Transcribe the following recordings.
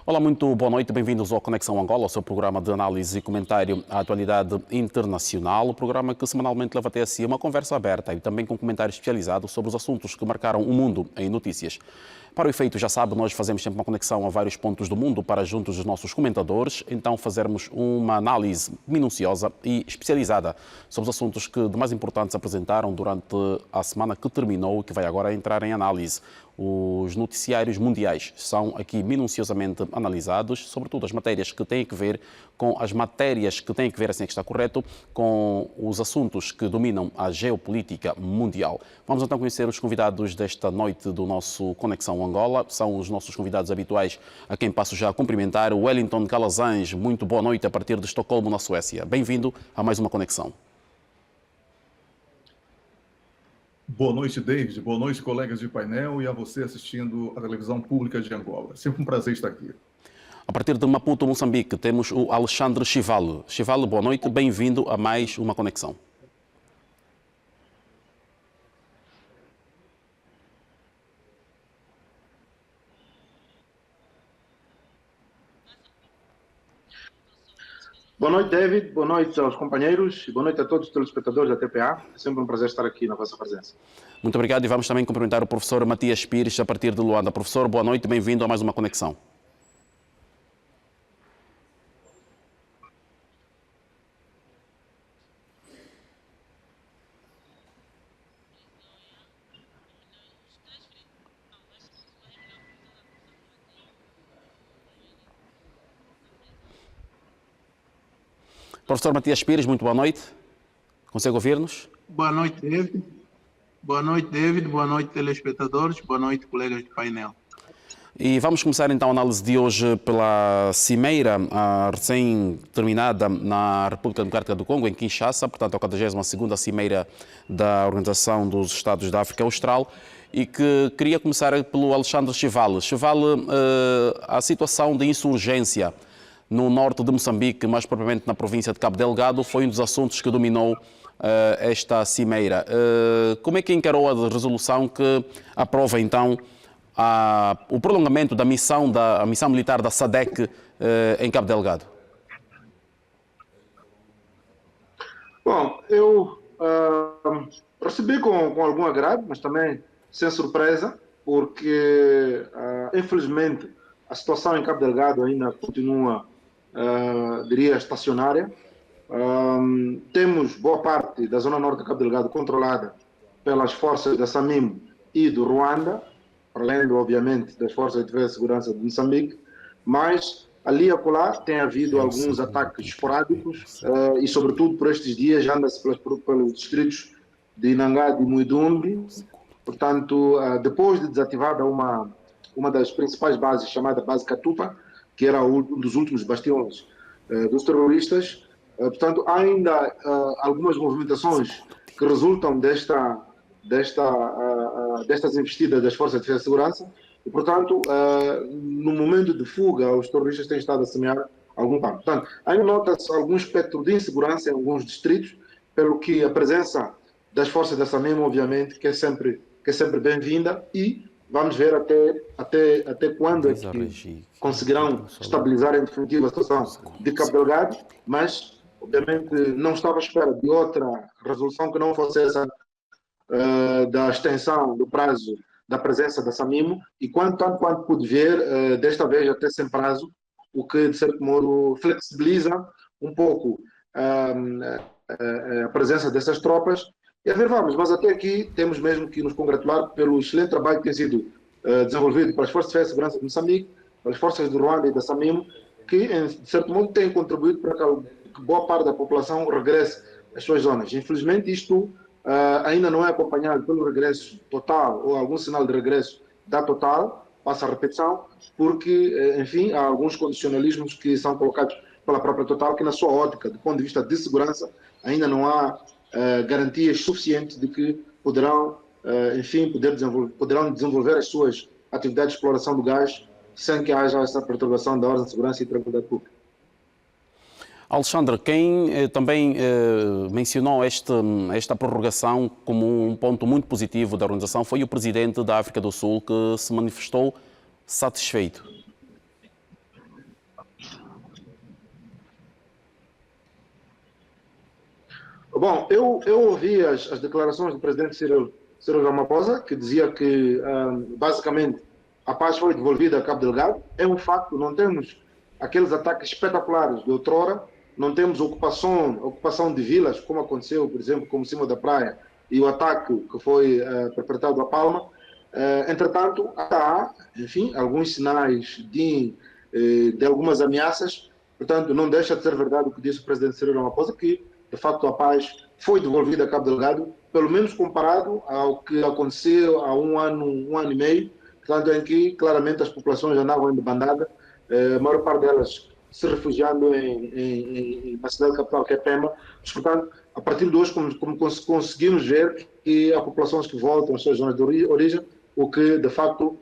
Olá, muito boa noite, bem-vindos ao Conexão Angola, o seu programa de análise e comentário à atualidade internacional, o programa que semanalmente leva até si uma conversa aberta e também com comentário especializado sobre os assuntos que marcaram o mundo em notícias. Para o efeito, já sabe, nós fazemos sempre uma conexão a vários pontos do mundo para juntos dos nossos comentadores, então fazermos uma análise minuciosa e especializada sobre os assuntos que de mais importantes apresentaram durante a semana que terminou e que vai agora entrar em análise. Os noticiários mundiais são aqui minuciosamente analisados, sobretudo as matérias que têm que ver com as matérias que têm que ver, assim é que está correto, com os assuntos que dominam a geopolítica mundial. Vamos então conhecer os convidados desta noite do nosso Conexão Angola. São os nossos convidados habituais, a quem passo já a cumprimentar. O Wellington Calazans, muito boa noite a partir de Estocolmo, na Suécia. Bem-vindo a mais uma Conexão. Boa noite, David. Boa noite, colegas de painel e a você assistindo a televisão pública de Angola. Sempre um prazer estar aqui. A partir de Maputo, Moçambique, temos o Alexandre Chivale. Chivale, boa noite. Bem-vindo a mais uma Conexão. Boa noite, David. Boa noite aos companheiros. Boa noite a todos os telespectadores da TPA. É sempre um prazer estar aqui na vossa presença. Muito obrigado e vamos também cumprimentar o professor Matias Pires a partir de Luanda. Professor, boa noite, bem-vindo a mais uma Conexão. Professor Matias Pires, muito boa noite. Consegue ouvir-nos? Boa noite, David. Boa noite, David. Boa noite, telespectadores. Boa noite, colegas de painel. E vamos começar então a análise de hoje pela cimeira recém-terminada na República Democrática do Congo, em Kinshasa, portanto a 42ª cimeira da Organização dos Estados da África Austral, e que queria começar pelo Alexandre Chivale. Chivale, a situação de insurgência no norte de Moçambique, mais propriamente na província de Cabo Delgado, foi um dos assuntos que dominou esta cimeira. Como é que encarou a resolução que aprova então o prolongamento da missão militar da SADC em Cabo Delgado? Bom, eu recebi com algum agrado, mas também sem surpresa, porque infelizmente a situação em Cabo Delgado ainda continua, diria, estacionária. Temos boa parte da zona norte de Cabo Delgado controlada pelas forças da SAMIM e do Ruanda, além, obviamente, das forças de defesa e segurança de Moçambique, mas ali e acolá tem havido alguns ataques esporádicos e, sobretudo, por estes dias, anda-se pelos distritos de Inangá e Muidumbi. Portanto, depois de desativada uma das principais bases, chamada Base Catupa, que era um dos últimos bastiões dos terroristas. Portanto, há ainda algumas movimentações que resultam destas investidas das Forças de Defesa e Segurança e, portanto, no momento de fuga, os terroristas têm estado a semear algum campo. Portanto, ainda nota-se algum espectro de insegurança em alguns distritos, pelo que a presença das forças da SAMIM, obviamente, que é sempre bem-vinda, e vamos ver até quando é que conseguirão estabilizar em definitiva a situação de Cabo Delgado, mas, obviamente, não estava à espera de outra resolução que não fosse essa da extensão do prazo da presença da SAMIM, e tanto quanto pude ver, desta vez até sem prazo, o que, de certo modo, flexibiliza um pouco a presença dessas tropas. E a ver, vamos, mas até aqui temos mesmo que nos congratular pelo excelente trabalho que tem sido desenvolvido pelas Forças de Defesa e Segurança de Moçambique, pelas forças do Ruanda e da SAMIM, que, de certo modo, têm contribuído para que boa parte da população regresse às suas zonas. Infelizmente, isto ainda não é acompanhado pelo regresso total ou algum sinal de regresso da Total, passa a repetição, porque, enfim, há alguns condicionalismos que são colocados pela própria Total, que na sua ótica, do ponto de vista de segurança, ainda não há garantias suficientes de que poderão, enfim, poderão desenvolver as suas atividades de exploração do gás sem que haja essa perturbação da ordem de segurança e tranquilidade pública. Alexandre, quem também mencionou esta prorrogação como um ponto muito positivo da organização foi o presidente da África do Sul, que se manifestou satisfeito. Bom, eu ouvi as declarações do presidente Cyril Ramaphosa, que dizia que, basicamente, a paz foi devolvida a Cabo Delgado. É um facto, não temos aqueles ataques espetaculares de outrora, não temos ocupação de vilas, como aconteceu, por exemplo, como cima da praia, e o ataque que foi perpetrado a Palma. Entretanto, há, enfim, alguns sinais de algumas ameaças. Portanto, não deixa de ser verdade o que disse o presidente Cyril Ramaphosa, que, de facto, a paz foi devolvida a Cabo Delgado, pelo menos comparado ao que aconteceu há um ano e meio, tanto em que, claramente, as populações andavam em debandada, a maior parte delas se refugiando na cidade capital, que é Pemba. Mas, portanto, a partir de hoje, como conseguimos ver que há populações que voltam às suas zonas de origem, o que, de facto,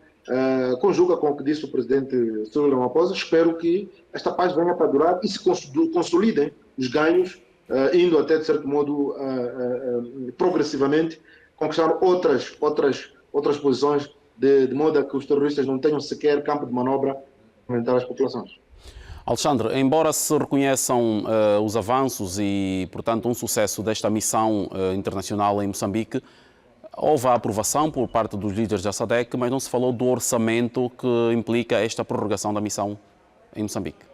conjuga com o que disse o presidente Cyril Ramaphosa. Espero que esta paz venha para durar e se consolidem os ganhos, indo até, de certo modo, progressivamente, conquistar outras posições, de modo a que os terroristas não tenham sequer campo de manobra para aumentar as populações. Alexandre, embora se reconheçam os avanços e, portanto, um sucesso desta missão internacional em Moçambique, houve a aprovação por parte dos líderes da SADC, mas não se falou do orçamento que implica esta prorrogação da missão em Moçambique.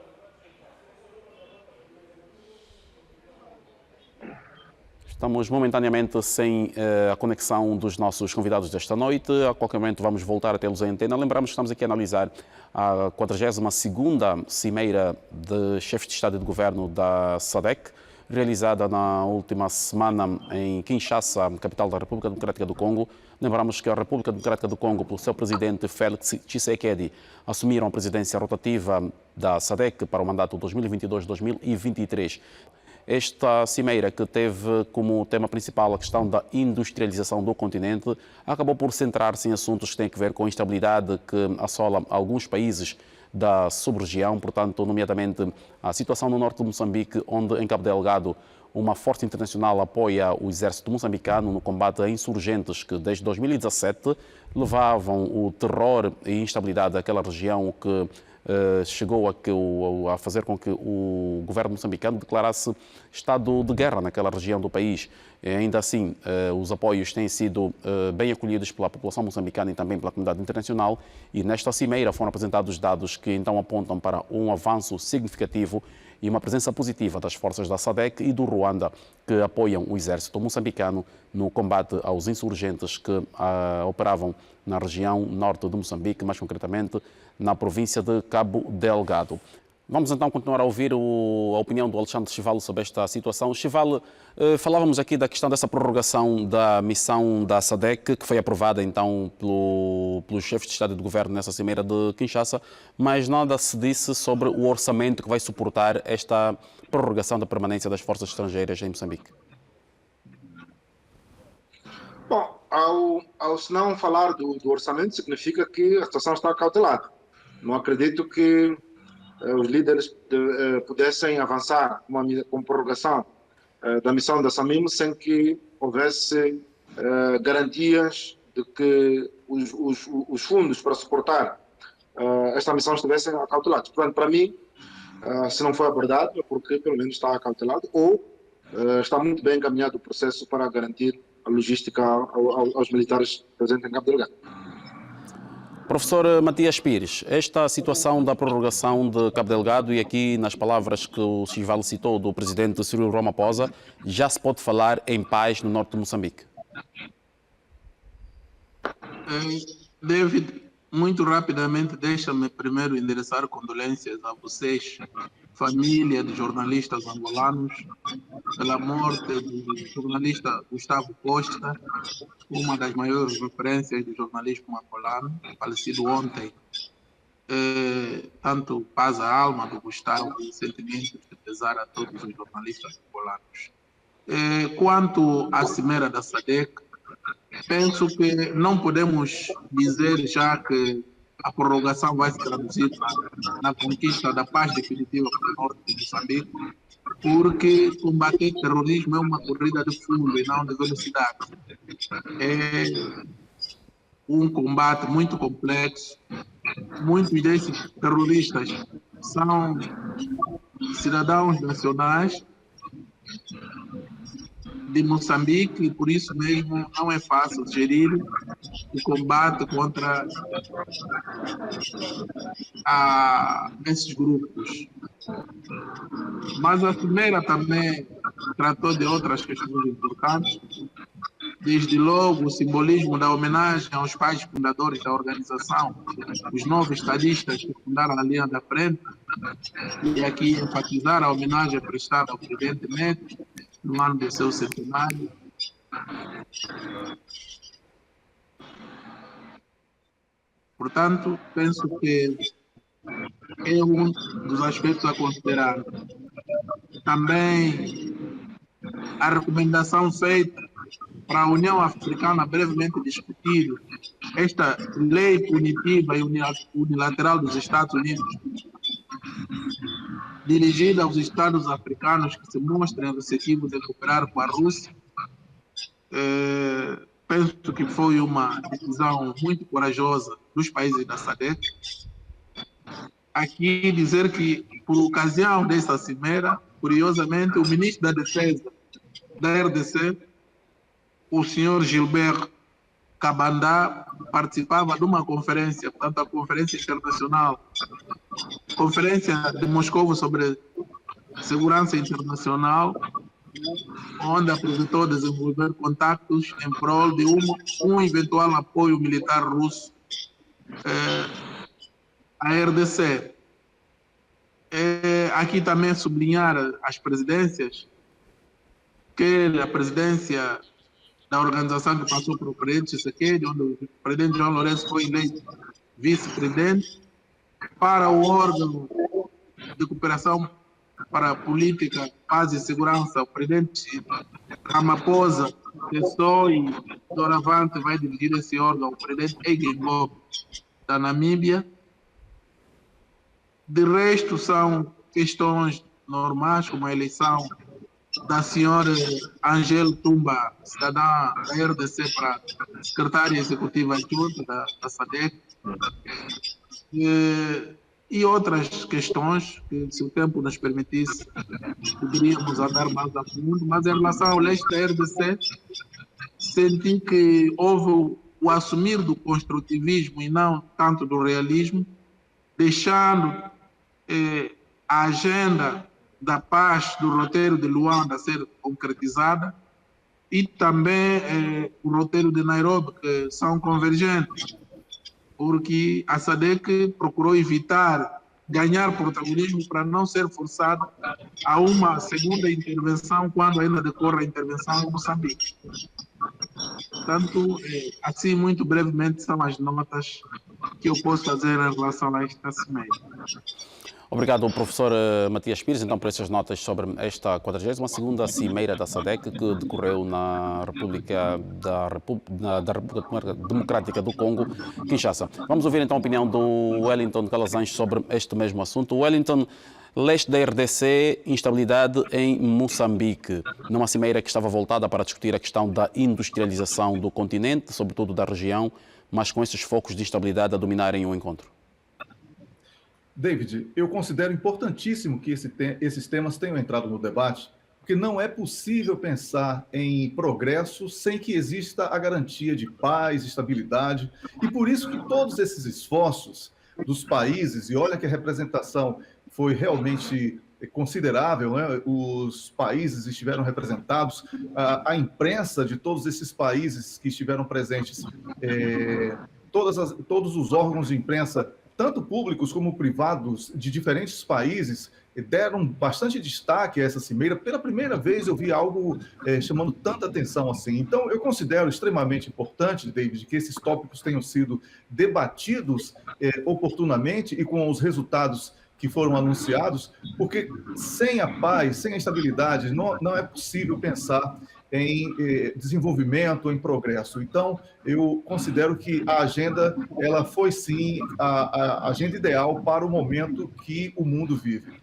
Estamos momentaneamente sem a conexão dos nossos convidados desta noite. A qualquer momento vamos voltar a tê-los em antena. Lembramos que estamos aqui a analisar a 42ª Cimeira de Chefes de Estado e de Governo da SADC, realizada na última semana em Kinshasa, capital da República Democrática do Congo. Lembramos que a República Democrática do Congo, pelo seu presidente Félix Tshisekedi, assumiram a presidência rotativa da SADC para o mandato 2022-2023. Esta cimeira, que teve como tema principal a questão da industrialização do continente, acabou por centrar-se em assuntos que têm a ver com a instabilidade que assola alguns países da sub-região, portanto, nomeadamente a situação no norte de Moçambique, onde em Cabo Delgado uma força internacional apoia o exército moçambicano no combate a insurgentes que desde 2017 levavam o terror e instabilidade àquela região, que chegou a fazer com que o governo moçambicano declarasse estado de guerra naquela região do país. E ainda assim, os apoios têm sido bem acolhidos pela população moçambicana e também pela comunidade internacional, e nesta cimeira foram apresentados dados que então apontam para um avanço significativo e uma presença positiva das forças da SADC e do Ruanda, que apoiam o exército moçambicano no combate aos insurgentes que operavam na região norte de Moçambique, mais concretamente na província de Cabo Delgado. Vamos então continuar a ouvir a opinião do Alexandre Chivalo sobre esta situação. Chivalo, falávamos aqui da questão dessa prorrogação da missão da SADC, que foi aprovada então pelos chefes de Estado e de Governo nessa cimeira de Kinshasa, mas nada se disse sobre o orçamento que vai suportar esta prorrogação da permanência das forças estrangeiras em Moçambique. Bom, ao se não falar do orçamento, significa que a situação está cautelada. Não acredito que os líderes pudessem avançar com prorrogação da missão da SAMIM sem que houvesse garantias de que os fundos para suportar esta missão estivessem acautelados. Portanto, para mim, se não foi abordado, é porque pelo menos está acautelado ou está muito bem encaminhado o processo para garantir a logística aos militares presentes em Cabo Delgado. Professor Matias Pires, esta situação da prorrogação de Cabo Delgado, e aqui nas palavras que o Chivalo citou do presidente Cyril Ramaphosa, já se pode falar em paz no norte de Moçambique? David, muito rapidamente, deixa-me primeiro endereçar condolências a vocês, família de jornalistas angolanos, pela morte do jornalista Gustavo Costa, uma das maiores referências do jornalismo angolano, falecido ontem. Tanto paz à alma do Gustavo e sentimentos de pesar a todos os jornalistas angolanos. Quanto à cimeira da SADC, penso que não podemos dizer já que a prorrogação vai se traduzir na conquista da paz definitiva para o norte de Moçambique, porque combater terrorismo é uma corrida de fundo e não de velocidade. É um combate muito complexo. Muitos desses terroristas são cidadãos nacionais de Moçambique e por isso mesmo não é fácil gerir o combate contra esses grupos. Mas a cimeira também tratou de outras questões importantes, desde logo o simbolismo da homenagem aos pais fundadores da organização, os 9 estadistas que fundaram a linha da frente, e aqui enfatizar a homenagem prestada ao presidente Neto no ano do seu centenário. Portanto, penso que é um dos aspectos a considerar. Também a recomendação feita para a União Africana, brevemente discutir esta lei punitiva e unilateral dos Estados Unidos, dirigida aos Estados africanos que se mostrem receptivos em cooperar com a Rússia. Penso que foi uma decisão muito corajosa dos países da SADC. Aqui dizer que, por ocasião dessa cimeira, curiosamente, o ministro da Defesa da RDC, o senhor Gilbert Cabandá, participava de uma conferência, portanto, a Conferência Internacional, Conferência de Moscou sobre Segurança Internacional, onde apresentou desenvolver contactos em prol de um eventual apoio militar russo à RDC. Aqui também sublinhar as presidências, que a presidência da organização que passou para o presidente Tshisekedi, onde o presidente João Lourenço foi eleito vice-presidente, para o órgão de cooperação para a política, paz e segurança, o presidente Ramaphosa cessou e doravante vai dirigir esse órgão, o presidente Egengov da Namíbia. De resto, são questões normais, como a eleição da senhora Angel Tumba, cidadã da RDC, para secretária executiva adjunta da SADC, e outras questões que, se o tempo nos permitisse, poderíamos andar mais a fundo. Mas em relação ao leste da RDC, senti que houve o assumir do construtivismo e não tanto do realismo, deixando a agenda da paz do roteiro de Luanda a ser concretizada e também o roteiro de Nairobi, que são convergentes, porque a SADC procurou evitar ganhar protagonismo para não ser forçado a uma segunda intervenção quando ainda decorre a intervenção em Moçambique. Portanto, assim, muito brevemente, são as notas que eu posso fazer em relação a esta cimeira. Obrigado, professor Matias Pires, então, por essas notas sobre esta 42ª Cimeira da SADC que decorreu na República Democrática do Congo, Kinshasa. Vamos ouvir então a opinião do Wellington Calazans sobre este mesmo assunto. Wellington, leste da RDC, instabilidade em Moçambique, numa cimeira que estava voltada para discutir a questão da industrialização do continente, sobretudo da região, mas com esses focos de instabilidade a dominarem o encontro. David, eu considero importantíssimo que esses temas tenham entrado no debate, porque não é possível pensar em progresso sem que exista a garantia de paz, estabilidade, e por isso que todos esses esforços dos países, e olha que a representação foi realmente considerável, né? Os países estiveram representados, a imprensa de todos esses países que estiveram presentes, todos os órgãos de imprensa, tanto públicos como privados de diferentes países, deram bastante destaque a essa cimeira. Pela primeira vez eu vi algo chamando tanta atenção assim. Então, eu considero extremamente importante, David, que esses tópicos tenham sido debatidos oportunamente e com os resultados que foram anunciados, porque sem a paz, sem a estabilidade, não é possível pensar em desenvolvimento, em progresso. Então, eu considero que a agenda, ela foi sim a agenda ideal para o momento que o mundo vive.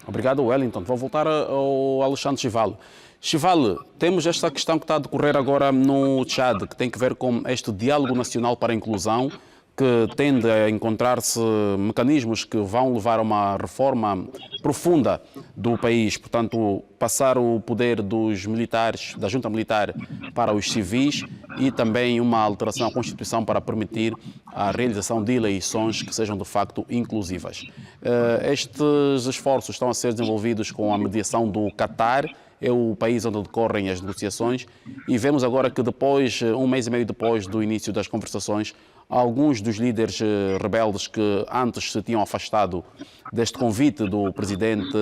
Obrigado, Wellington. Vou voltar ao Alexandre Chivalo. Chivalo, temos esta questão que está a decorrer agora no Tchad, que tem que ver com este diálogo nacional para a inclusão, que tende a encontrar-se mecanismos que vão levar a uma reforma profunda do país, portanto, passar o poder dos militares, da junta militar, para os civis e também uma alteração à Constituição para permitir a realização de eleições que sejam de facto inclusivas. Estes esforços estão a ser desenvolvidos com a mediação do Catar, é o país onde decorrem as negociações, e vemos agora que depois, um mês e meio depois do início das conversações, alguns dos líderes rebeldes que antes se tinham afastado deste convite do presidente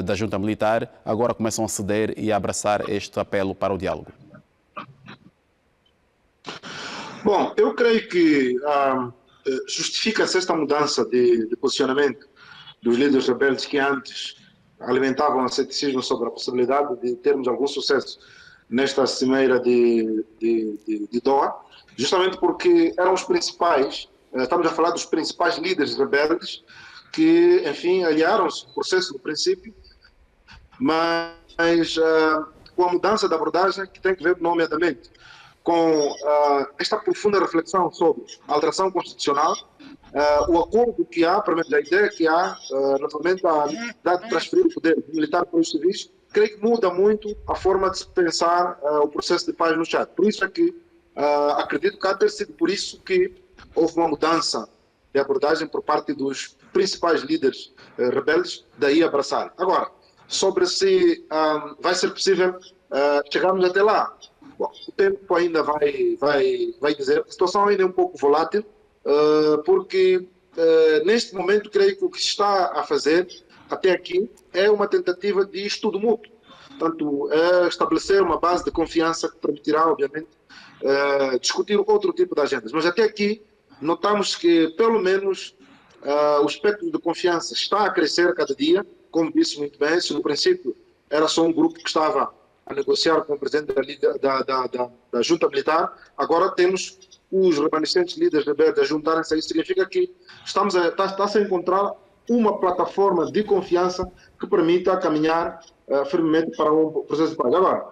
da junta militar, agora começam a ceder e a abraçar este apelo para o diálogo. Bom, eu creio que justifica-se esta mudança de posicionamento dos líderes rebeldes que antes alimentavam o ceticismo sobre a possibilidade de termos algum sucesso nesta cimeira de Doha, justamente porque eram os principais, estamos a falar dos principais líderes rebeldes que, enfim, aliaram-se ao processo do princípio, mas com a mudança da abordagem que tem que ver, nomeadamente, com esta profunda reflexão sobre a alteração constitucional, o acordo que há, pelo menos a ideia que há, relativamente à necessidade de transferir o poder militar para os civis, creio que muda muito a forma de se pensar o processo de paz no Chad. Por isso é que acredito que há ter sido por isso que houve uma mudança de abordagem por parte dos principais líderes rebeldes, daí abraçar. Agora, sobre se vai ser possível chegarmos até lá. Bom, o tempo ainda vai dizer, a situação ainda é um pouco volátil, porque neste momento creio que o que se está a fazer até aqui é uma tentativa de estudo mútuo. Portanto, estabelecer uma base de confiança que permitirá, obviamente, discutir outro tipo de agendas. Mas até aqui notamos que, pelo menos, o espectro de confiança está a crescer a cada dia, como disse muito bem, se no princípio era só um grupo que estava a negociar com o presidente da junta militar, agora temos os remanescentes líderes rebeldes a juntarem-se a isso. Significa que está-se a encontrar uma plataforma de confiança que permita caminhar firmemente para um processo de paz. Agora,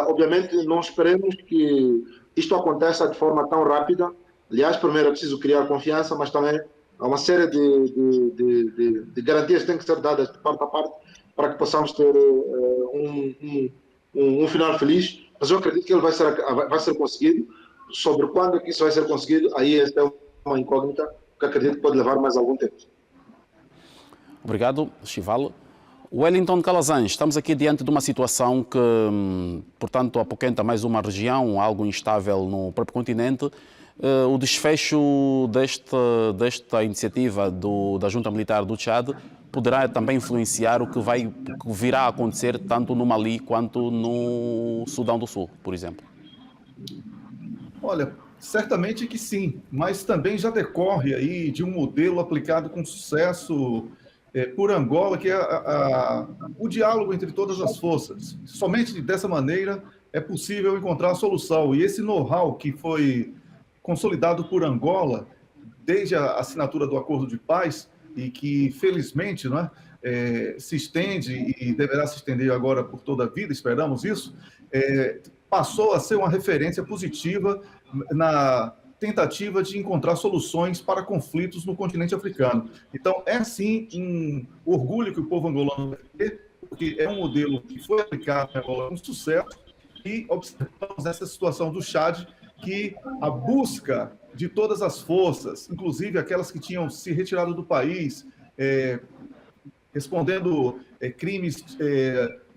obviamente, não esperemos que isto aconteça de forma tão rápida. Aliás, primeiro é preciso criar confiança, mas também há uma série de garantias que têm que ser dadas de parte a parte para que possamos ter um final feliz. Mas eu acredito que ele vai ser conseguido. Sobre quando que isso vai ser conseguido, aí esta é uma incógnita que acredito que pode levar mais algum tempo. Obrigado, Chivalo. Wellington Calazans, estamos aqui diante de uma situação que, portanto, apoquenta mais uma região, algo instável no próprio continente. O desfecho desta iniciativa da Junta Militar do Chad poderá também influenciar o que virá a acontecer tanto no Mali quanto no Sudão do Sul, por exemplo? Olha, certamente que sim, mas também já decorre aí de um modelo aplicado com sucesso por Angola, que é o diálogo entre todas as forças. Somente dessa maneira é possível encontrar a solução. E esse know-how que foi consolidado por Angola desde a assinatura do Acordo de Paz, e que, felizmente, não é, se estende e deverá se estender agora por toda a vida, esperamos isso, passou a ser uma referência positiva na tentativa de encontrar soluções para conflitos no continente africano. Então, é sim um orgulho que o povo angolano vai ter, porque é um modelo que foi aplicado em Angola com sucesso, e observamos essa situação do Chad, que a busca de todas as forças, inclusive aquelas que tinham se retirado do país, respondendo crimes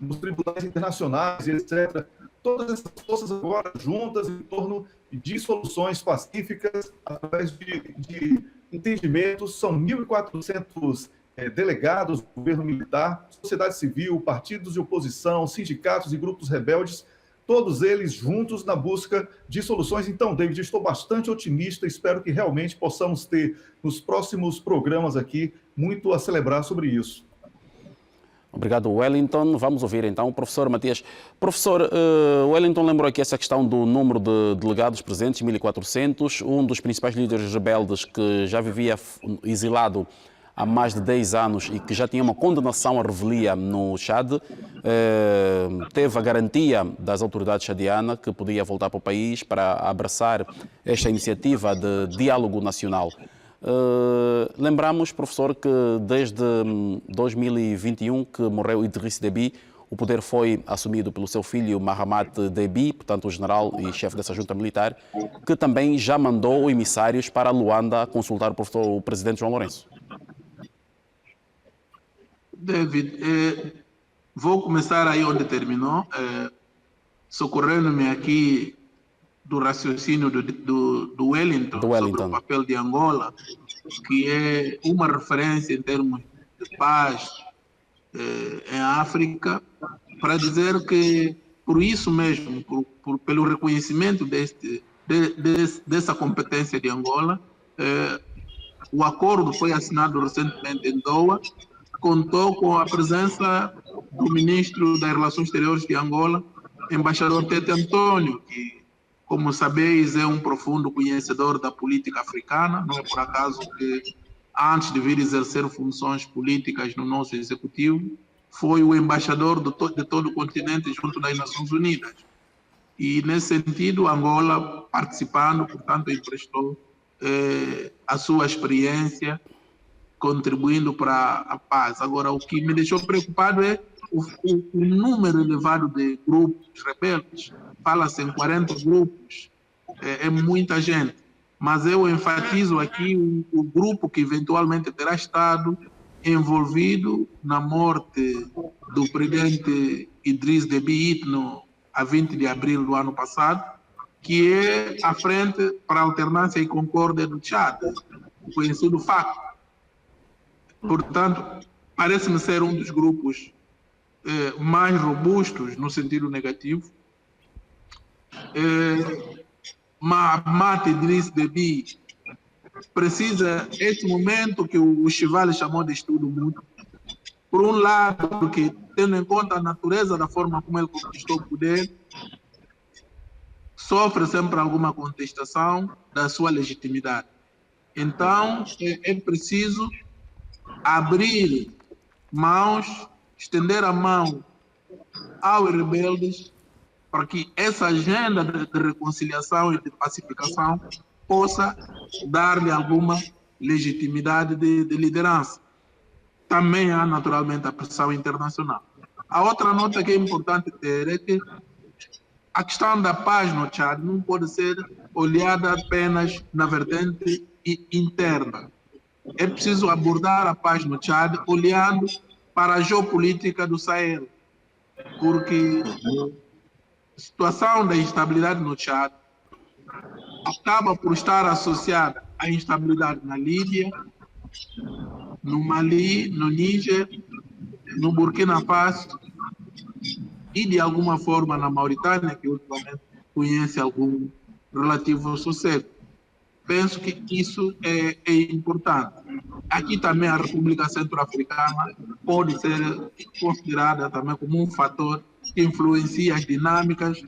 nos tribunais internacionais, etc., todas essas forças agora juntas em torno de soluções pacíficas, através de entendimentos. São 1.400 delegados do governo militar, sociedade civil, partidos de oposição, sindicatos e grupos rebeldes, todos eles juntos na busca de soluções. Então, David, estou bastante otimista, espero que realmente possamos ter, nos próximos programas aqui, muito a celebrar sobre isso. Obrigado, Wellington. Vamos ouvir então o professor Matias. Professor, Wellington lembrou aqui essa questão do número de delegados presentes, 1.400. Um dos principais líderes rebeldes que já vivia exilado há mais de 10 anos e que já tinha uma condenação à revelia no Chad, teve a garantia das autoridades chadianas que podia voltar para o país para abraçar esta iniciativa de diálogo nacional. Lembramos, professor, que desde 2021 que morreu Idriss Déby, o poder foi assumido pelo seu filho Mahamat Déby, portanto o general e chefe dessa junta militar, que também já mandou emissários para Luanda consultar o presidente João Lourenço. David, vou começar aí onde terminou, socorrendo-me aqui do raciocínio do Wellington, sobre o papel de Angola, que é uma referência em termos de paz em África, para dizer que, por isso mesmo, pelo reconhecimento dessa competência de Angola, o acordo foi assinado recentemente em Doha, contou com a presença do ministro das Relações Exteriores de Angola, embaixador Tete Antônio, que, como sabeis, é um profundo conhecedor da política africana. Não é por acaso que, antes de vir exercer funções políticas no nosso executivo, foi o embaixador de todo o continente junto das Nações Unidas. E, nesse sentido, Angola, participando, portanto, emprestou a sua experiência, contribuindo para a paz. Agora, o que me deixou preocupado é o número elevado de grupos rebeldes. Fala-se em 40 grupos, é muita gente. Mas eu enfatizo aqui o grupo que eventualmente terá estado envolvido na morte do presidente Idriss Déby Itno, a 20 de abril do ano passado, que é a Frente para a Alternância e Concórdia do Chad, o conhecido FAC. Portanto, parece-me ser um dos grupos mais robustos, no sentido negativo. Mahamat Idriss Déby precisa, este momento que o Chivale chamou de estudo mútuo, por um lado, porque, tendo em conta a natureza da forma como ele conquistou o poder, sofre sempre alguma contestação da sua legitimidade. Então, é preciso abrir mãos, estender a mão aos rebeldes para que essa agenda de reconciliação e de pacificação possa dar-lhe alguma legitimidade de liderança. Também há, naturalmente, a pressão internacional. A outra nota que é importante ter é que a questão da paz no Chad não pode ser olhada apenas na vertente interna. É preciso abordar a paz no Chad olhando para a geopolítica do Sahel, porque a situação da instabilidade no Chad acaba por estar associada à instabilidade na Líbia, no Mali, no Níger, no Burkina Faso e, de alguma forma, na Mauritânia, que ultimamente conhece algum relativo sossego. Penso que isso é importante. Aqui também a República Centro-Africana pode ser considerada também como um fator que influencia as dinâmicas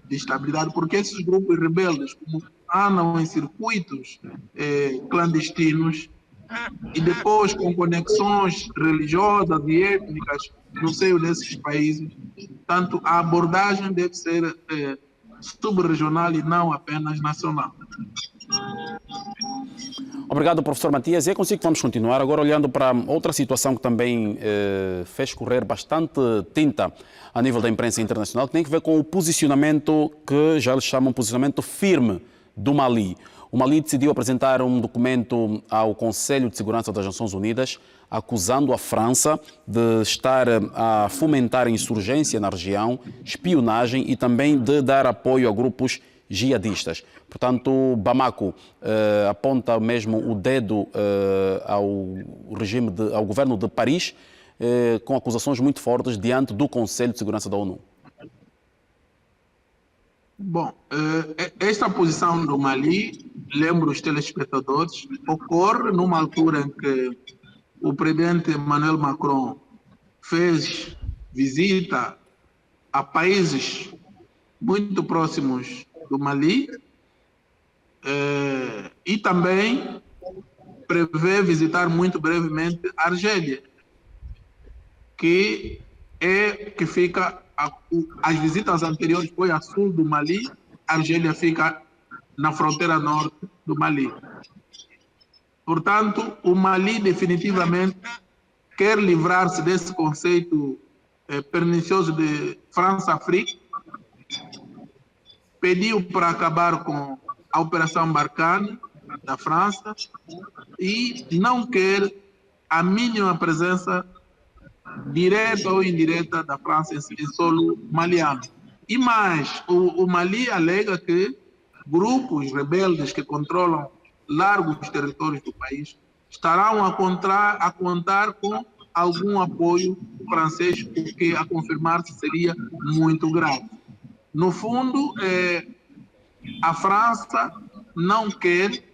de estabilidade, porque esses grupos rebeldes, como andam em circuitos clandestinos e depois com conexões religiosas e étnicas no seio desses países, tanto a abordagem deve ser sub-regional e não apenas nacional. Obrigado, professor Matias. E é consigo que vamos continuar agora olhando para outra situação que também fez correr bastante tinta a nível da imprensa internacional, que tem que ver com o posicionamento que já eles chamam posicionamento firme do Mali. O Mali decidiu apresentar um documento ao Conselho de Segurança das Nações Unidas, acusando a França de estar a fomentar a insurgência na região, espionagem e também de dar apoio a grupos jihadistas. Portanto, Bamako aponta mesmo o dedo ao governo de Paris, com acusações muito fortes diante do Conselho de Segurança da ONU. Bom, esta posição do Mali, lembro os telespectadores, ocorre numa altura em que o presidente Emmanuel Macron fez visita a países muito próximos do Mali e também prevê visitar muito brevemente a Argélia, que fica, as visitas anteriores foi a sul do Mali, a Argélia fica na fronteira norte do Mali. Portanto, o Mali definitivamente quer livrar-se desse conceito pernicioso de França-África, pediu para acabar com a Operação Barkhane da França e não quer a mínima presença direta ou indireta da França em solo maliano. E mais, o Mali alega que grupos rebeldes que controlam largos territórios do país estarão a contar com algum apoio francês, o que a confirmar-se seria muito grave. No fundo, a França não quer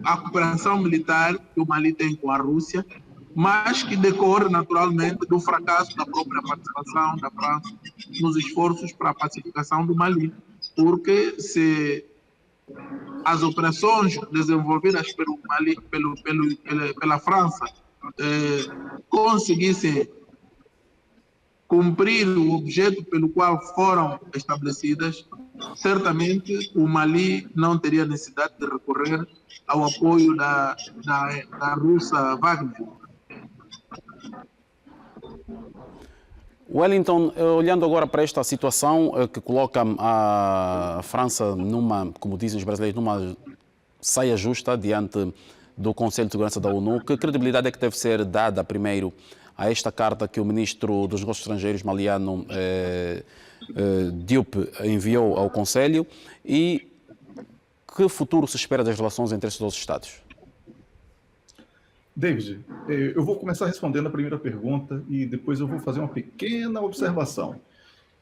a cooperação militar que o Mali tem com a Rússia, mas que decorre naturalmente do fracasso da própria participação da França nos esforços para a pacificação do Mali. Porque se as operações desenvolvidas pelo Mali, pela França conseguissem cumprir o objeto pelo qual foram estabelecidas, certamente o Mali não teria necessidade de recorrer ao apoio da russa Wagner. Wellington, olhando agora para esta situação que coloca a França numa, como dizem os brasileiros, numa saia justa diante do Conselho de Segurança da ONU, que credibilidade é que deve ser dada primeiro a esta carta que o ministro dos Negócios Estrangeiros maliano Diop enviou ao Conselho e que futuro se espera das relações entre estes dois Estados? David, eu vou começar respondendo a primeira pergunta e depois eu vou fazer uma pequena observação.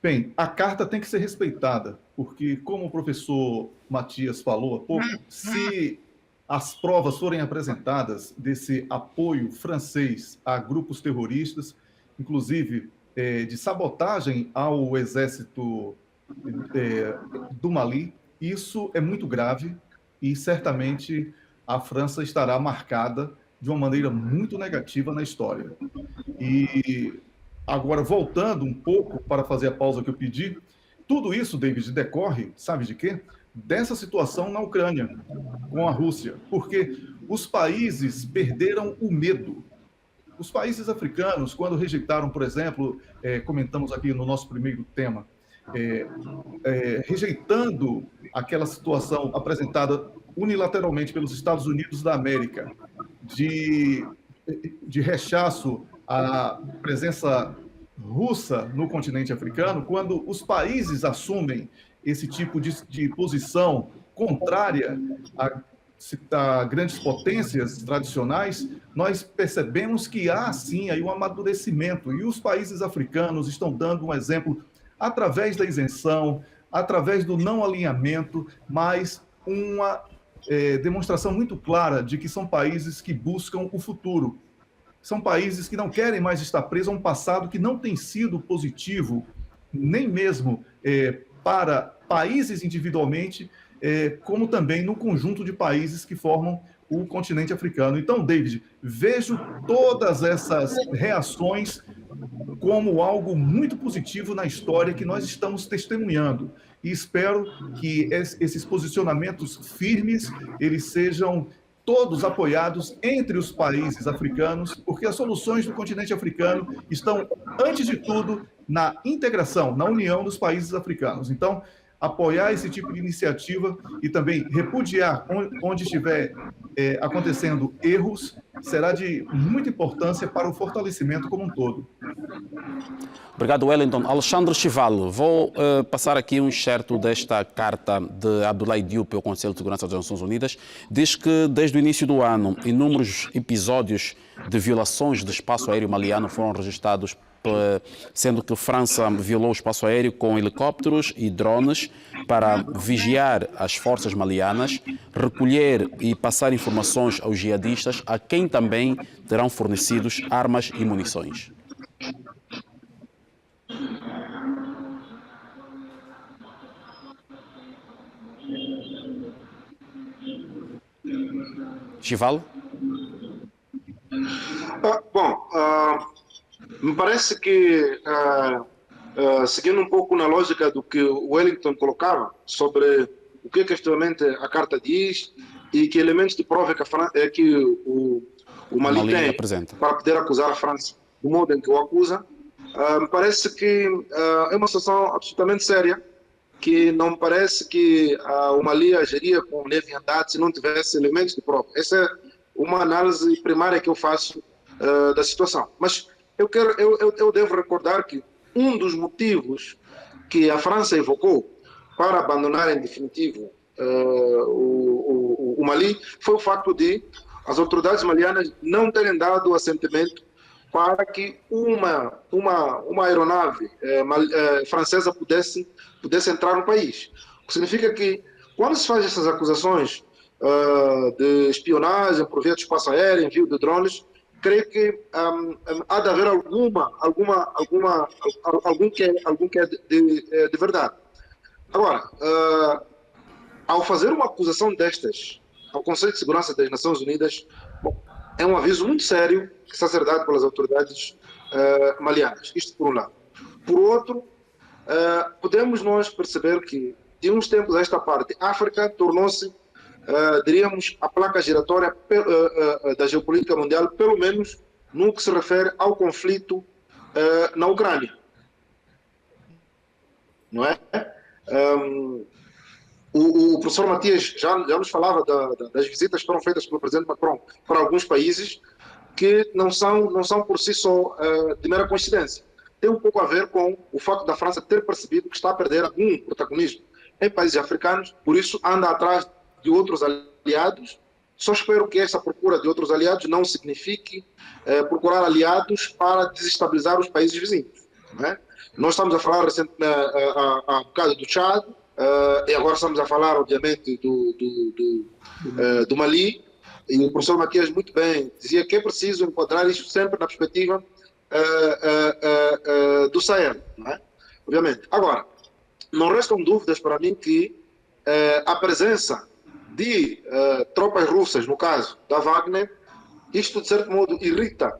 Bem, a carta tem que ser respeitada, porque, como o professor Matias falou há pouco, se as provas forem apresentadas desse apoio francês a grupos terroristas, inclusive de sabotagem ao exército do Mali, isso é muito grave e certamente a França estará marcada de uma maneira muito negativa na história. E agora, voltando um pouco para fazer a pausa que eu pedi, tudo isso, David, decorre, sabe de quê? Dessa situação na Ucrânia, com a Rússia, porque os países perderam o medo. Os países africanos, quando rejeitaram, por exemplo, comentamos aqui no nosso primeiro tema, rejeitando aquela situação apresentada unilateralmente pelos Estados Unidos da América, de rechaço à presença russa no continente africano, quando os países assumem esse tipo de posição contrária a grandes potências tradicionais, nós percebemos que há, sim, aí um amadurecimento. E os países africanos estão dando um exemplo através da isenção, através do não alinhamento, mas uma demonstração muito clara de que são países que buscam o futuro. São países que não querem mais estar presos a um passado que não tem sido positivo, nem mesmo para países individualmente, como também no conjunto de países que formam o continente africano. Então, David, vejo todas essas reações como algo muito positivo na história que nós estamos testemunhando. E espero que esses posicionamentos firmes, eles sejam todos apoiados entre os países africanos, porque as soluções do continente africano estão, antes de tudo, na integração, na união dos países africanos. Então, apoiar esse tipo de iniciativa e também repudiar onde estiver acontecendo erros será de muita importância para o fortalecimento como um todo. Obrigado, Wellington. Alexandre Chival, vou passar aqui um excerto desta carta de Abdoulaye Diop ao Conselho de Segurança das Nações Unidas. Diz que desde o início do ano, inúmeros episódios de violações do espaço aéreo maliano foram registrados, sendo que a França violou o espaço aéreo com helicópteros e drones para vigiar as forças malianas, recolher e passar informações aos jihadistas, a quem também terão fornecidos armas e munições. Chival? Me parece que, seguindo um pouco na lógica do que o Wellington colocava sobre o que efetivamente a carta diz e que elementos de prova que o Mali tem apresenta para poder acusar a França do modo em que o acusa, me parece que é uma situação absolutamente séria, que não me parece que o Mali agiria com leviandade se não tivesse elementos de prova. Essa é uma análise primária que eu faço da situação. Mas eu devo recordar que um dos motivos que a França evocou para abandonar em definitivo o Mali foi o facto de as autoridades malianas não terem dado assentimento para que uma aeronave francesa pudesse entrar no país. O que significa que, quando se faz essas acusações de espionagem por via do espaço aéreo, envio de drones, creio que há de haver algum que é de verdade. Agora, ao fazer uma acusação destas ao Conselho de Segurança das Nações Unidas, bom, é um aviso muito sério que está a ser dado pelas autoridades malianas. Isto por um lado. Por outro, podemos nós perceber que, de uns tempos a esta parte, a África tornou-se, diríamos, a placa giratória da geopolítica mundial, pelo menos no que se refere ao conflito na Ucrânia. Não é? O professor Matias já nos falava das visitas que foram feitas pelo presidente Macron para alguns países que não são por si só de mera coincidência. Tem um pouco a ver com o facto da França ter percebido que está a perder algum protagonismo em países africanos, por isso anda atrás de outros aliados. Só espero que essa procura de outros aliados não signifique procurar aliados para desestabilizar os países vizinhos. Não é? Nós estamos a falar há bocado do Chad, e agora estamos a falar, obviamente, do Mali, e o professor Matias muito bem dizia que é preciso enquadrar isso sempre na perspectiva do Sahel, não é? Obviamente. Agora, não restam dúvidas para mim que a presença de tropas russas, no caso da Wagner, isto de certo modo irrita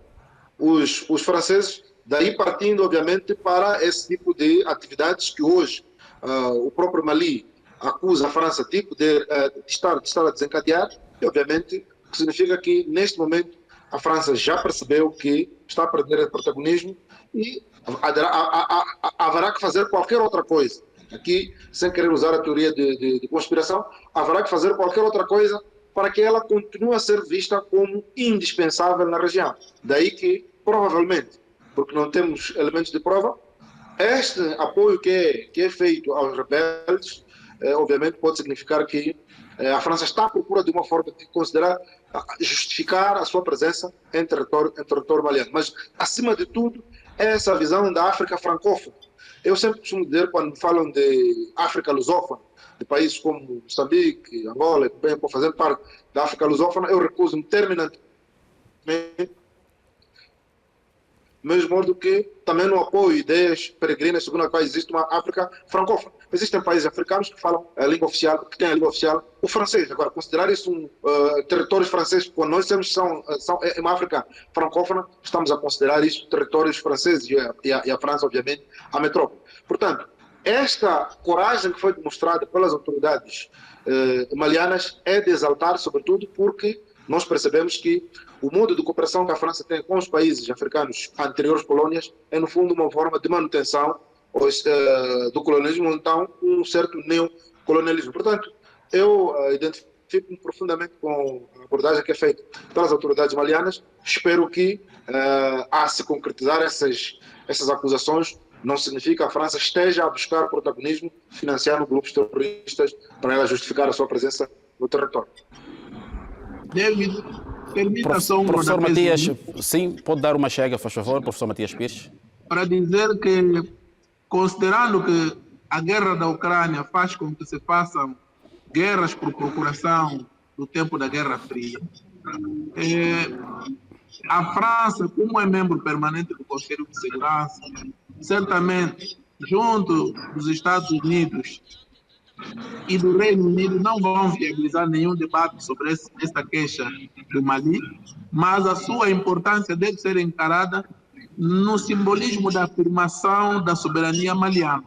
os franceses, daí partindo, obviamente, para esse tipo de atividades que hoje o próprio Mali acusa a França de poder estar a desencadear, e obviamente o que significa que neste momento a França já percebeu que está a perder protagonismo e haverá que fazer qualquer outra coisa. Aqui, sem querer usar a teoria de conspiração, haverá que fazer qualquer outra coisa para que ela continue a ser vista como indispensável na região. Daí que, provavelmente, porque não temos elementos de prova, este apoio que é feito aos rebeldes, obviamente pode significar que a França está à procura de uma forma de considerar, justificar a sua presença em território maliano. Mas, acima de tudo, é essa visão da África francófona. Eu sempre costumo dizer, quando falam de África lusófona, de países como Moçambique, Angola, e bem, por fazer parte da África lusófona, eu recuso-me terminantemente, mesmo do que também no apoio ideias peregrinas segundo as quais existe uma África francófona. Existem países africanos que falam a língua oficial, que têm a língua oficial, o francês. Agora, considerar isso territórios franceses, quando nós temos é uma África francófona, estamos a considerar isso territórios franceses e a França, obviamente, a metrópole. Portanto, esta coragem que foi demonstrada pelas autoridades malianas é de exaltar, sobretudo porque nós percebemos que o modo de cooperação que a França tem com os países africanos anteriores colônias é, no fundo, uma forma de manutenção do colonialismo, então um certo neocolonialismo. Portanto, eu identifico-me profundamente com a abordagem que é feita pelas autoridades malianas. Espero que, a se concretizar essas acusações, não significa que a França esteja a buscar protagonismo, financiando grupos terroristas para ela justificar a sua presença no território. David, permita só professor Matias, sim, pode dar uma chega, faz favor, professor Matias Pires. Para dizer que, considerando que a guerra da Ucrânia faz com que se façam guerras por procuração do tempo da Guerra Fria, a França, como é membro permanente do Conselho de Segurança, certamente, junto dos Estados Unidos e do Reino Unido, não vão viabilizar nenhum debate sobre esta queixa do Mali, mas a sua importância deve ser encarada no simbolismo da afirmação da soberania maliana.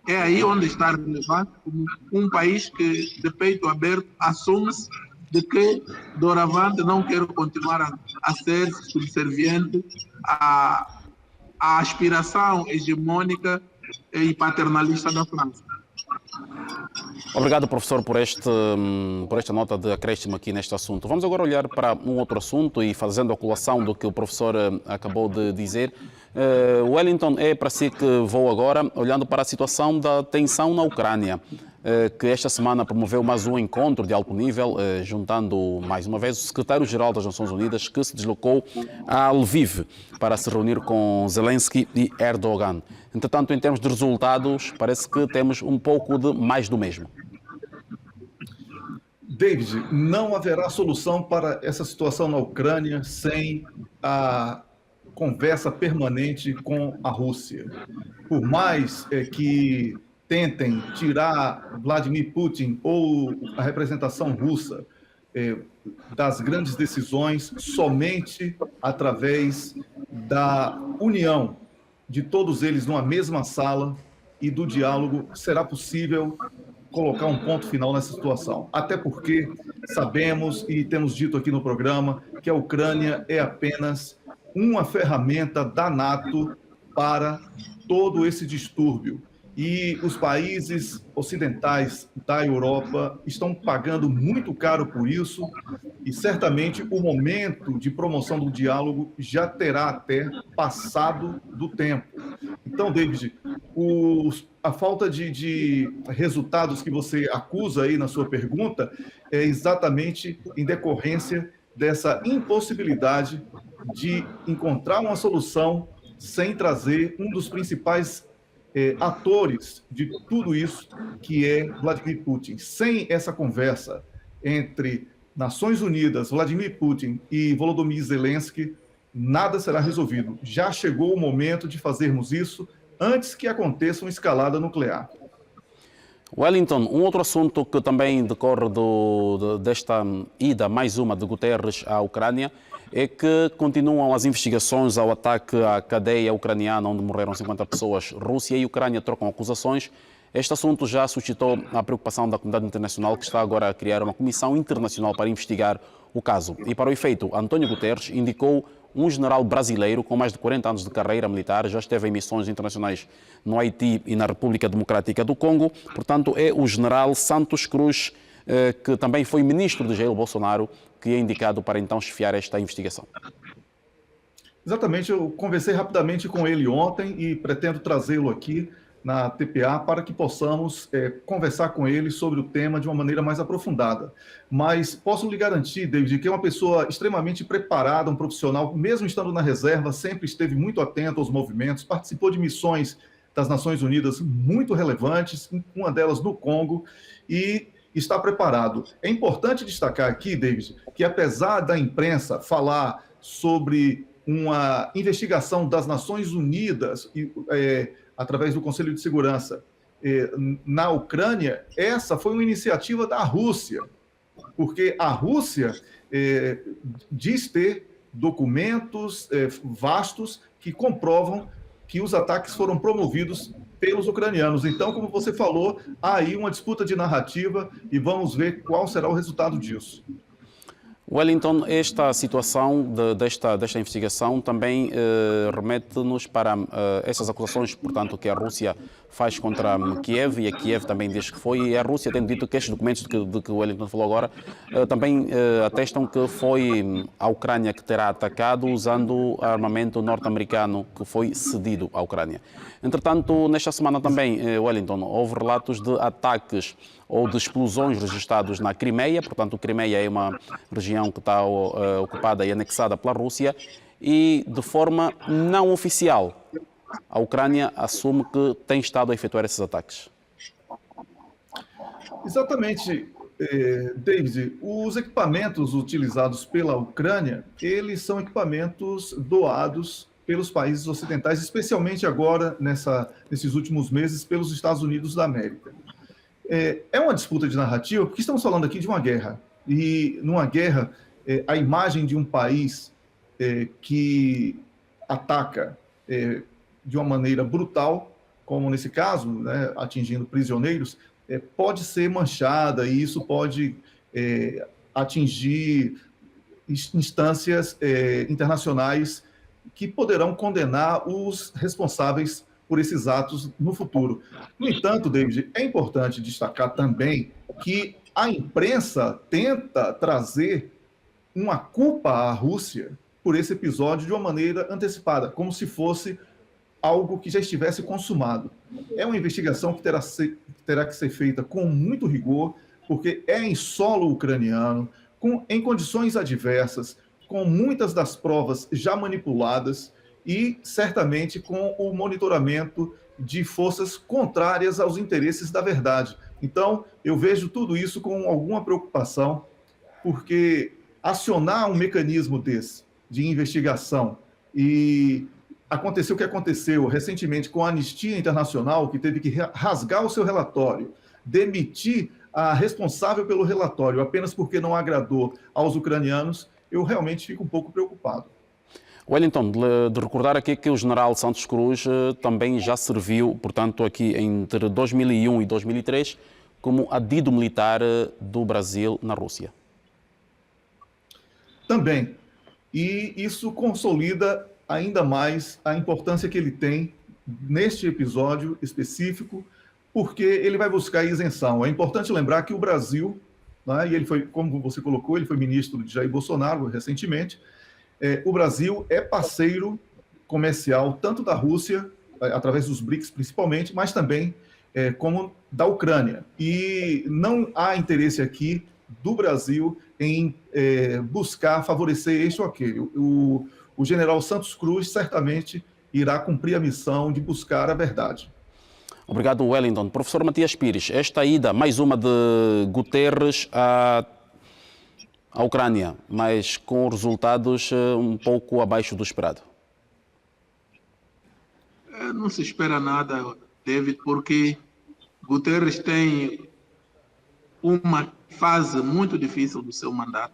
É aí onde está relevante como um país que, de peito aberto, assume-se de que, doravante, não quer continuar a ser subserviente à aspiração hegemônica e paternalista da França. Obrigado, professor, por esta nota de acréscimo aqui neste assunto. Vamos agora olhar para um outro assunto e fazendo a colação do que o professor acabou de dizer. Wellington, é para si que vou agora, olhando para a situação da tensão na Ucrânia, que esta semana promoveu mais um encontro de alto nível, juntando mais uma vez o secretário-geral das Nações Unidas, que se deslocou a Lviv para se reunir com Zelensky e Erdogan. Entretanto, em termos de resultados, parece que temos um pouco de mais do mesmo. David, não haverá solução para essa situação na Ucrânia sem a conversa permanente com a Rússia. Por mais que tentem tirar Vladimir Putin ou a representação russa das grandes decisões, somente através da união de todos eles numa mesma sala e do diálogo será possível colocar um ponto final nessa situação. Até porque sabemos e temos dito aqui no programa que a Ucrânia é apenas uma ferramenta da NATO para todo esse distúrbio. E os países ocidentais da Europa estão pagando muito caro por isso e certamente o momento de promoção do diálogo já terá até passado do tempo. Então, David, a falta de resultados que você acusa aí na sua pergunta é exatamente em decorrência dessa impossibilidade de encontrar uma solução sem trazer um dos principais atores de tudo isso, que é Vladimir Putin. Sem essa conversa entre Nações Unidas, Vladimir Putin e Volodymyr Zelensky, nada será resolvido. Já chegou o momento de fazermos isso antes que aconteça uma escalada nuclear. Wellington, um outro assunto que também decorre desta ida, mais uma, de Guterres à Ucrânia, é que continuam as investigações ao ataque à cadeia ucraniana, onde morreram 50 pessoas. Rússia e Ucrânia trocam acusações. Este assunto já suscitou a preocupação da comunidade internacional, que está agora a criar uma comissão internacional para investigar o caso. E para o efeito, António Guterres indicou um general brasileiro com mais de 40 anos de carreira militar, já esteve em missões internacionais no Haiti e na República Democrática do Congo. Portanto, é o general Santos Cruz, que também foi ministro de Jair Bolsonaro, que é indicado para então chefiar esta investigação. Exatamente, eu conversei rapidamente com ele ontem e pretendo trazê-lo aqui na TPA para que possamos conversar com ele sobre o tema de uma maneira mais aprofundada. Mas posso lhe garantir, David, que é uma pessoa extremamente preparada, um profissional, mesmo estando na reserva, sempre esteve muito atento aos movimentos, participou de missões das Nações Unidas muito relevantes, uma delas no Congo, e está preparado. É importante destacar aqui, David, que apesar da imprensa falar sobre uma investigação das Nações Unidas através do Conselho de Segurança na Ucrânia, essa foi uma iniciativa da Rússia, porque a Rússia diz ter documentos vastos que comprovam que os ataques foram promovidos pelos ucranianos. Então, como você falou, há aí uma disputa de narrativa e vamos ver qual será o resultado disso. Wellington, esta situação desta investigação também remete-nos para essas acusações, portanto, que a Rússia faz contra Kiev, e a Kiev também diz que foi, e a Rússia tem dito que estes documentos de que o Wellington falou agora também atestam que foi a Ucrânia que terá atacado usando armamento norte-americano que foi cedido à Ucrânia. Entretanto, nesta semana também, Wellington, houve relatos de ataques ou de explosões registrados na Crimeia. Portanto, a Crimeia é uma região que está ocupada e anexada pela Rússia, e de forma não oficial a Ucrânia assume que tem estado a efetuar esses ataques. Exatamente, David. Os equipamentos utilizados pela Ucrânia, eles são equipamentos doados pelos países ocidentais, especialmente agora, nesses últimos meses, pelos Estados Unidos da América. É uma disputa de narrativa, porque estamos falando aqui de uma guerra. E numa guerra, a imagem de um país que ataca de uma maneira brutal, como nesse caso, né, atingindo prisioneiros, pode ser manchada e isso pode atingir instâncias internacionais que poderão condenar os responsáveis por esses atos no futuro. No entanto, David, é importante destacar também que a imprensa tenta trazer uma culpa à Rússia por esse episódio de uma maneira antecipada, como se fosse algo que já estivesse consumado. É uma investigação que terá que ser feita com muito rigor, porque é em solo ucraniano, em condições adversas, com muitas das provas já manipuladas e, certamente, com o monitoramento de forças contrárias aos interesses da verdade. Então, eu vejo tudo isso com alguma preocupação, porque acionar um mecanismo desse, de investigação, e aconteceu o que aconteceu recentemente com a Anistia Internacional, que teve que rasgar o seu relatório, demitir a responsável pelo relatório apenas porque não agradou aos ucranianos, eu realmente fico um pouco preocupado. Wellington, de recordar aqui que o general Santos Cruz também já serviu, portanto, aqui entre 2001 e 2003, como adido militar do Brasil na Rússia. Também. E isso consolida ainda mais a importância que ele tem neste episódio específico, porque ele vai buscar isenção. É importante lembrar que o Brasil, né, e ele foi, como você colocou, ele foi ministro de Jair Bolsonaro recentemente, o Brasil é parceiro comercial tanto da Rússia, através dos BRICS principalmente, mas também como da Ucrânia. E não há interesse aqui do Brasil em buscar favorecer este ou aquele. O general Santos Cruz certamente irá cumprir a missão de buscar a verdade. Obrigado, Wellington. Professor Matias Pires, esta ida, mais uma de Guterres à Ucrânia, mas com resultados um pouco abaixo do esperado. Não se espera nada, David, porque Guterres tem uma fase muito difícil do seu mandato.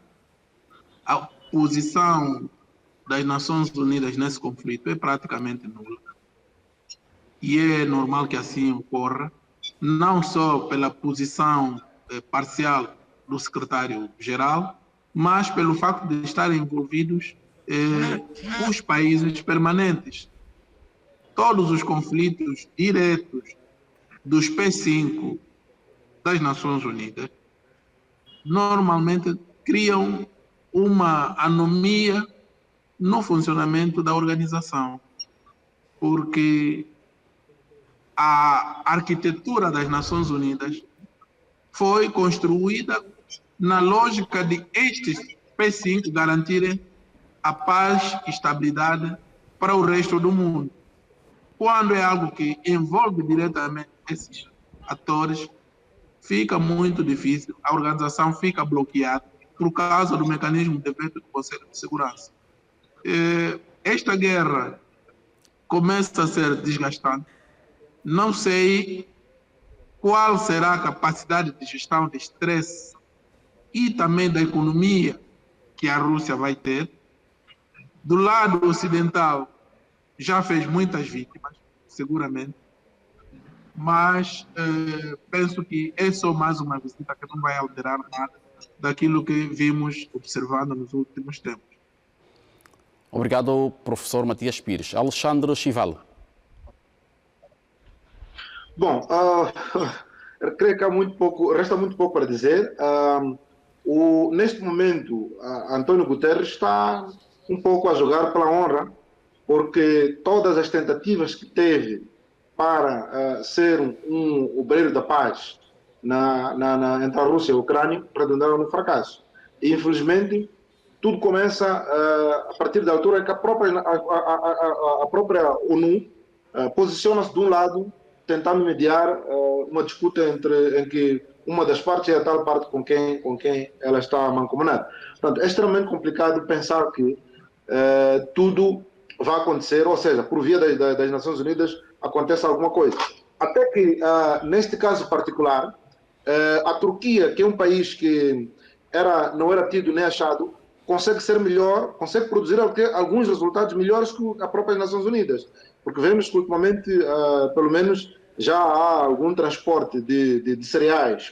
A posição das Nações Unidas nesse conflito é praticamente nula. E é normal que assim ocorra, não só pela posição parcial do secretário-geral, mas pelo facto de estarem envolvidos os países permanentes. Todos os conflitos diretos dos P5 das Nações Unidas normalmente criam uma anomia no funcionamento da organização, porque a arquitetura das Nações Unidas foi construída na lógica de estes P5 garantirem a paz e estabilidade para o resto do mundo. Quando é algo que envolve diretamente esses atores, fica muito difícil, a organização fica bloqueada por causa do mecanismo de veto do Conselho de Segurança. Esta guerra começa a ser desgastante. Não sei qual será a capacidade de gestão de estresse e também da economia que a Rússia vai ter. Do lado ocidental, já fez muitas vítimas, seguramente, mas penso que é só mais uma visita que não vai alterar nada daquilo que vimos observando nos últimos tempos. Obrigado, professor Matias Pires. Alexandre Chival. Bom, creio que resta muito pouco para dizer. Neste momento, António Guterres está um pouco a jogar pela honra, porque todas as tentativas que teve para ser um obreiro da paz entre a Rússia e a Ucrânia redundaram no fracasso. E, infelizmente, tudo começa a partir da altura que a própria ONU posiciona-se de um lado, tentando mediar uma disputa em que uma das partes é a tal parte com quem ela está mancomunada. Portanto, é extremamente complicado pensar que tudo vai acontecer, ou seja, por via das Nações Unidas acontece alguma coisa. Até que, neste caso particular, a Turquia, que é um país que não era tido nem achado, consegue ser melhor, consegue produzir alguns resultados melhores que as próprias Nações Unidas. Porque vemos que ultimamente, pelo menos, já há algum transporte de cereais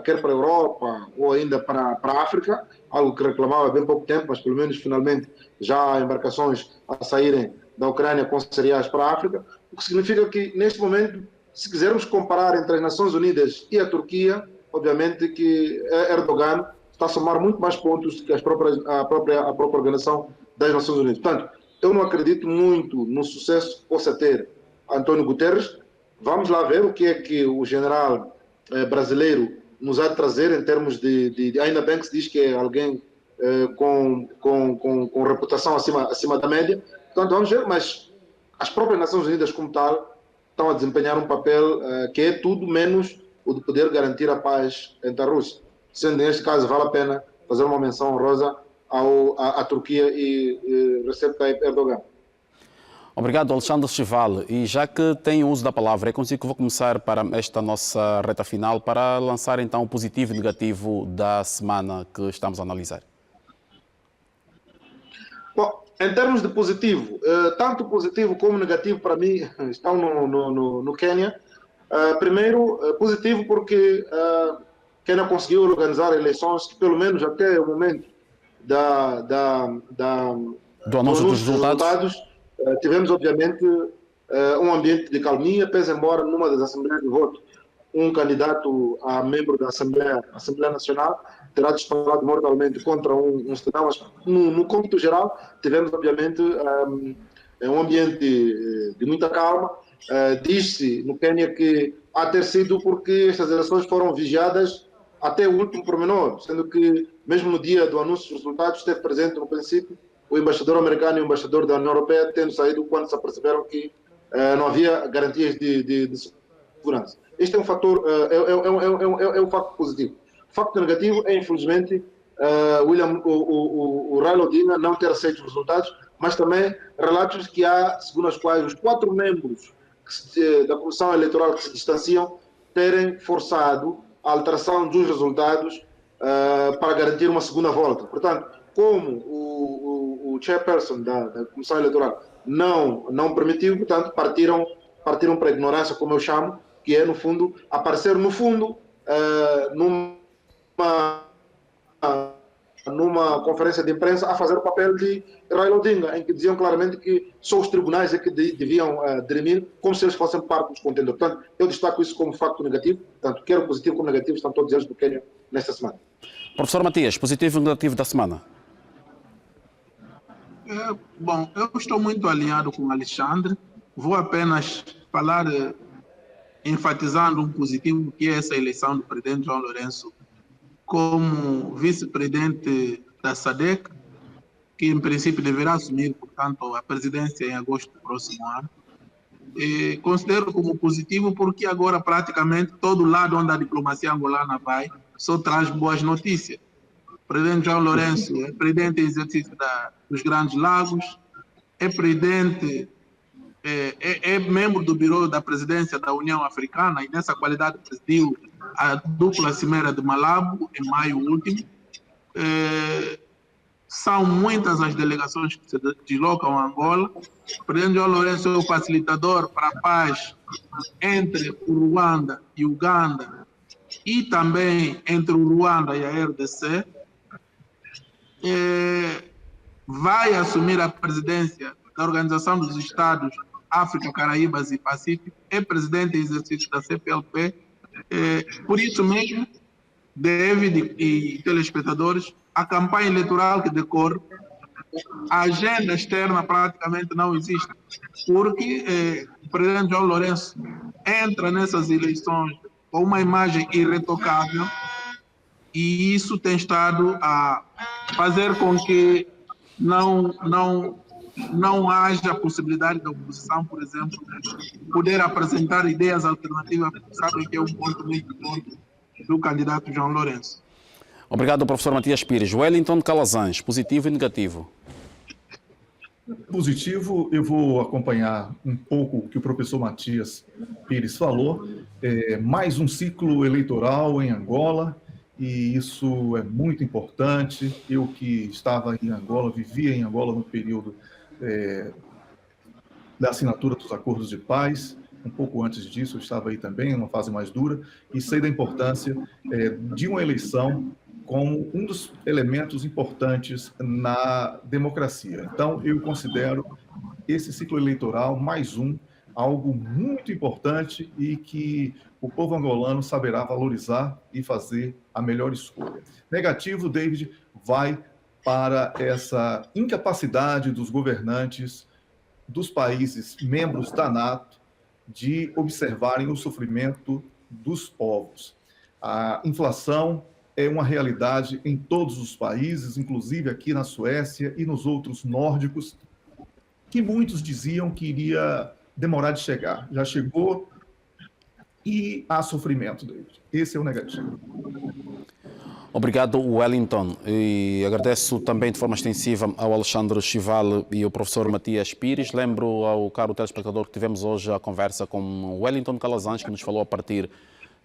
quer para a Europa ou ainda para a África, algo que reclamava há bem pouco tempo, mas pelo menos finalmente já há embarcações a saírem da Ucrânia com cereais para a África, o que significa que neste momento, se quisermos comparar entre as Nações Unidas e a Turquia, obviamente que Erdogan está a somar muito mais pontos que a própria organização das Nações Unidas. Portanto, eu não acredito muito no sucesso que possa ter António Guterres. Vamos lá ver o que é que o general brasileiro nos há de trazer em termos de ainda bem que se diz que é alguém com reputação acima da média. Portanto, vamos ver, mas as próprias Nações Unidas como tal estão a desempenhar um papel que é tudo menos o de poder garantir a paz entre a Rússia. Sendo neste caso, vale a pena fazer uma menção honrosa à Turquia e Recep Tayyip Erdogan. Obrigado, Alexandre Chival. E já que tem o uso da palavra, é consigo que vou começar para esta nossa reta final para lançar então o positivo e negativo da semana que estamos a analisar. Bom, em termos de positivo, tanto positivo como negativo para mim estão no Quênia. Primeiro, positivo porque Quênia conseguiu organizar eleições que pelo menos até o momento do anúncio dos resultados, tivemos obviamente um ambiente de calmia, pese embora numa das assembleias de voto um candidato a membro da Assembleia Nacional terá disparado mortalmente contra um cidadão, mas no cômputo geral tivemos obviamente um ambiente de muita calma. Diz-se no Quênia que há ter sido porque estas eleições foram vigiadas até o último pormenor, sendo que mesmo no dia do anúncio dos resultados esteve presente no princípio o embaixador americano e o embaixador da União Europeia, tendo saído quando se aperceberam que não havia garantias de segurança. Este é um fator, é um facto positivo. O facto negativo é, infelizmente, o Raila Odinga não ter aceito os resultados, mas também relatos que há, segundo os quais os 4 membros da Comissão Eleitoral que se distanciam terem forçado a alteração dos resultados para garantir uma segunda volta. Portanto, como o chairperson da Comissão Eleitoral não permitiu, portanto, partiram para a ignorância, como eu chamo, que é, no fundo, aparecer numa conferência de imprensa a fazer o papel de Raila Odinga, em que diziam claramente que só os tribunais é que deviam dirimir, como se eles fossem parte dos contendores. Portanto, eu destaco isso como facto negativo. Portanto, quer o positivo como negativo, estão todos eles do Quênia nesta semana. Professor Matias, positivo e negativo da semana. Bom, eu estou muito alinhado com o Alexandre. Vou apenas falar, enfatizando um positivo, que é essa eleição do presidente João Lourenço como vice-presidente da SADC, que em princípio deverá assumir, portanto, a presidência em agosto do próximo ano. E considero como positivo porque agora praticamente todo lado onde a diplomacia angolana vai só traz boas notícias. O presidente João Lourenço é presidente em exercício dos Grandes Lagos, é presidente, é membro do Bureau da Presidência da União Africana e nessa qualidade presidiu a dupla cimeira de Malabo em maio último. São muitas as delegações que se deslocam a Angola. O presidente João Lourenço é o facilitador para a paz entre o Ruanda e Uganda e também entre o Ruanda e a RDC. Vai assumir a presidência da Organização dos Estados África, Caraíbas e Pacífico, é presidente em exercício da CPLP. Por isso mesmo, David e telespectadores, a campanha eleitoral que decorre, a agenda externa praticamente não existe, porque o presidente João Lourenço entra nessas eleições com uma imagem irretocável e isso tem estado a fazer com que não haja possibilidade da oposição, por exemplo, poder apresentar ideias alternativas, sabem que é um ponto muito forte do candidato João Lourenço. Obrigado, professor Matias Pires. Wellington de Calazans, positivo e negativo. Positivo, eu vou acompanhar um pouco o que o professor Matias Pires falou. Mais um ciclo eleitoral em Angola e isso é muito importante. Eu que estava em Angola, vivia em Angola no período da assinatura dos acordos de paz, um pouco antes disso eu estava aí também, uma fase mais dura, e sei da importância de uma eleição como um dos elementos importantes na democracia. Então, eu considero esse ciclo eleitoral mais algo muito importante e que o povo angolano saberá valorizar e fazer a melhor escolha. Negativo, David, vai para essa incapacidade dos governantes dos países membros da NATO de observarem o sofrimento dos povos. A inflação é uma realidade em todos os países, inclusive aqui na Suécia e nos outros nórdicos, que muitos diziam que iria demorar de chegar. Já chegou e há sofrimento, David. Esse é o negativo. Obrigado, Wellington. E agradeço também de forma extensiva ao Alexandre Chival e ao professor Matias Pires. Lembro ao caro telespectador que tivemos hoje a conversa com o Wellington Calazans, que nos falou a partir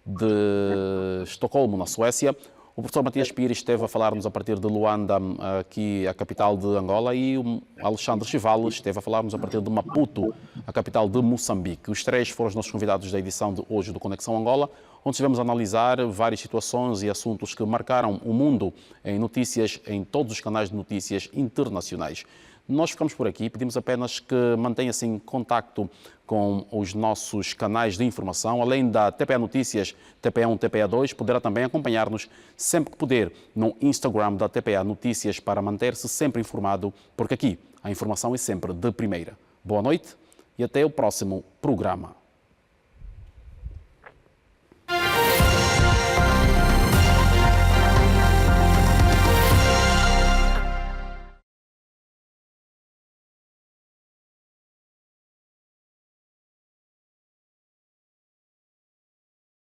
de Estocolmo, na Suécia. O professor Matias Pires esteve a falar-nos a partir de Luanda, aqui a capital de Angola, e o Alexandre Chival esteve a falar-nos a partir de Maputo, a capital de Moçambique. Os três foram os nossos convidados da edição de hoje do Conexão Angola, onde estivemos a analisar várias situações e assuntos que marcaram o mundo em notícias, em todos os canais de notícias internacionais. Nós ficamos por aqui, pedimos apenas que mantenha-se em contacto com os nossos canais de informação, além da TPA Notícias, TPA1, TPA2, poderá também acompanhar-nos sempre que puder no Instagram da TPA Notícias para manter-se sempre informado, porque aqui a informação é sempre de primeira. Boa noite e até o próximo programa.